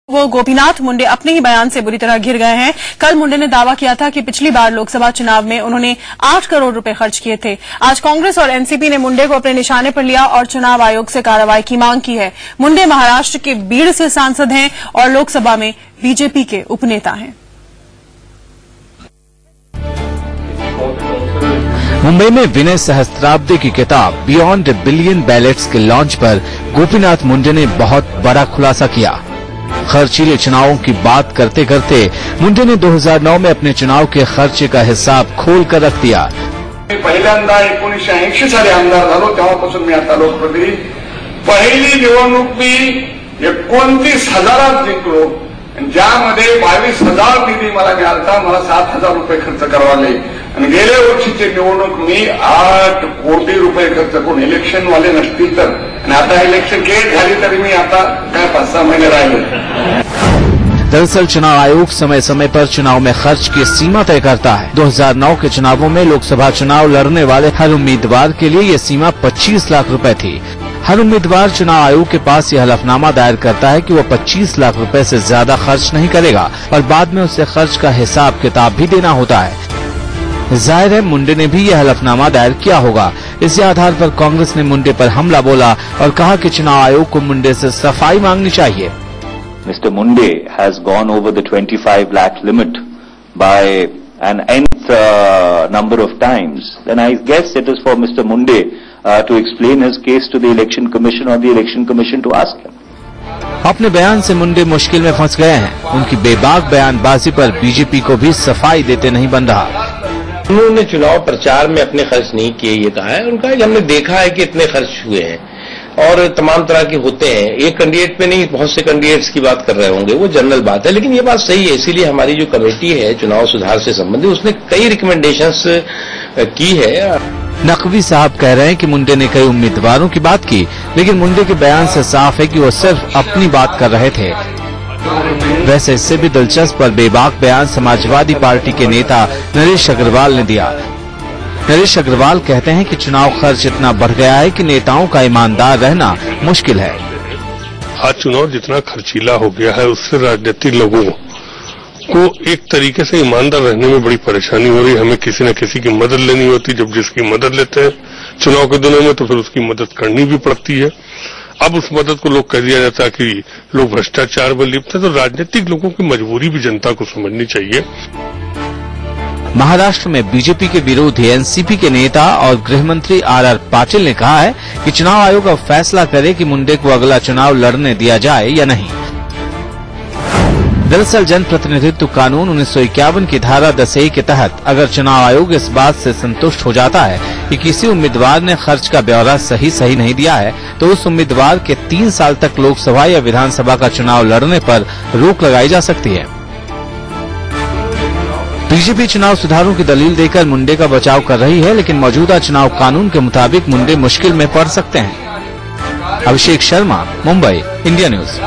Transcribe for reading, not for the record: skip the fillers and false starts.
वो गोपीनाथ मुंडे अपने ही बयान से बुरी तरह घिर गए हैं। कल मुंडे ने दावा किया था कि पिछली बार लोकसभा चुनाव में उन्होंने 8 करोड़ रुपए खर्च किए थे। आज कांग्रेस और एनसीपी ने मुंडे को अपने निशाने पर लिया और चुनाव आयोग से कार्रवाई की मांग की है। मुंडे महाराष्ट्र के बीड़ से सांसद हैं और लोकसभा में बीजेपी के उपनेता हैं। मुंबई में विनय सहस्त्राब्दे की किताब बियॉन्ड बिलियन बैलेट्स के लॉन्च पर गोपीनाथ मुंडे ने बहुत बड़ा खुलासा किया। खर्चीले चुनावों की बात करते करते मुंडे ने 2009 में अपने चुनाव के खर्चे का हिसाब खोल कर रख दिया। पहिल्यांदा 1980 साली आमदार झालो तेव्हापासून मी आता लोकप्रतिनिधी। पहिली निवडणूक मी 29,000 जिंकलो, ज्यामध्ये 22,000 निधी मला मिळाला। मला 7,000 रुपये खर्च करावे आणि गेल्या वर्षीची निवडणूक मी 8 कोटी रुपये खर्च करून इलेक्शन वाले नसतील तर, आणि आता इलेक्शन गेट झाली तरी मी आता काय 5-6 महिने राहिले। दरअसल चुनाव आयोग समय समय पर चुनाव में खर्च की सीमा तय करता है। 2009 के चुनावों में लोकसभा चुनाव लड़ने वाले हर उम्मीदवार के लिए ये सीमा 25 लाख रुपए थी। हर उम्मीदवार चुनाव आयोग के पास यह हलफनामा दायर करता है कि वो 25 लाख रुपए से ज्यादा खर्च नहीं करेगा और बाद में उसे खर्च का हिसाब किताब भी देना होता है। जाहिर है मुंडे ने भी यह हलफनामा दायर किया होगा। इसी आधार पर कांग्रेस ने मुंडे पर हमला बोला और कहा कि चुनाव आयोग को मुंडे से सफाई मांगनी चाहिए। Mr. Munde has gone over the 25 lakh limit by an nth number of times. Then I guess it is for Mr. Munde to explain his case to the Election Commission or the Election Commission to ask him. अपने बयान से मुंडे मुश्किल में फंस गए हैं। उनकी बेबाक बयानबाजी पर बीजेपी को भी सफाई देते नहीं बन रहा। उन्होंने चुनाव प्रचार में अपने खर्च नहीं किए ये कहा है। उनका हमने देखा है कि इतने खर्च हुए हैं और तमाम तरह के होते हैं। एक कैंडिडेट पे नहीं, बहुत से कैंडिडेट्स की बात कर रहे होंगे, वो जनरल बात है। लेकिन ये बात सही है, इसीलिए हमारी जो कमेटी है चुनाव सुधार से संबंधित, उसने कई रिकमेंडेशंस की है। नकवी साहब कह रहे हैं कि मुंडे ने कई उम्मीदवारों की बात की, लेकिन मुंडे के बयान से साफ है कि वो सिर्फ अपनी बात कर रहे थे। वैसे इससे भी दिलचस्प और बेबाक बयान समाजवादी पार्टी के नेता नरेश अग्रवाल ने दिया। नरेश अग्रवाल कहते हैं कि चुनाव खर्च इतना बढ़ गया है कि नेताओं का ईमानदार रहना मुश्किल है। आज चुनाव जितना खर्चीला हो गया है उससे राजनीतिक लोगों को एक तरीके से ईमानदार रहने में बड़ी परेशानी हो रही है। हमें किसी न किसी की मदद लेनी होती, जब जिसकी मदद लेते हैं चुनाव के दिनों में तो फिर उसकी मदद करनी भी पड़ती है। अब उस मदद को लोग कह दिया जाता है कि लोग भ्रष्टाचार में लिप्त हैं। तो राजनीतिक लोगों की मजबूरी भी जनता को समझनी चाहिए। महाराष्ट्र में बीजेपी के विरोधी एनसीपी के नेता और गृह मंत्री आर पाटिल ने कहा है कि चुनाव आयोग अब फैसला करे कि मुंडे को अगला चुनाव लड़ने दिया जाए या नहीं। दरअसल जनप्रतिनिधित्व कानून 1951 की धारा 10A के तहत अगर चुनाव आयोग इस बात से संतुष्ट हो जाता है कि किसी उम्मीदवार ने खर्च का ब्यौरा सही नहीं दिया है, तो उस उम्मीदवार के 3 साल तक लोकसभा या विधानसभा का चुनाव लड़ने पर रोक लगाई जा सकती है। बीजेपी चुनाव सुधारों की दलील देकर मुंडे का बचाव कर रही है, लेकिन मौजूदा चुनाव कानून के मुताबिक मुंडे मुश्किल में पड़ सकते हैं। Abhishek Sharma, Mumbai, India news.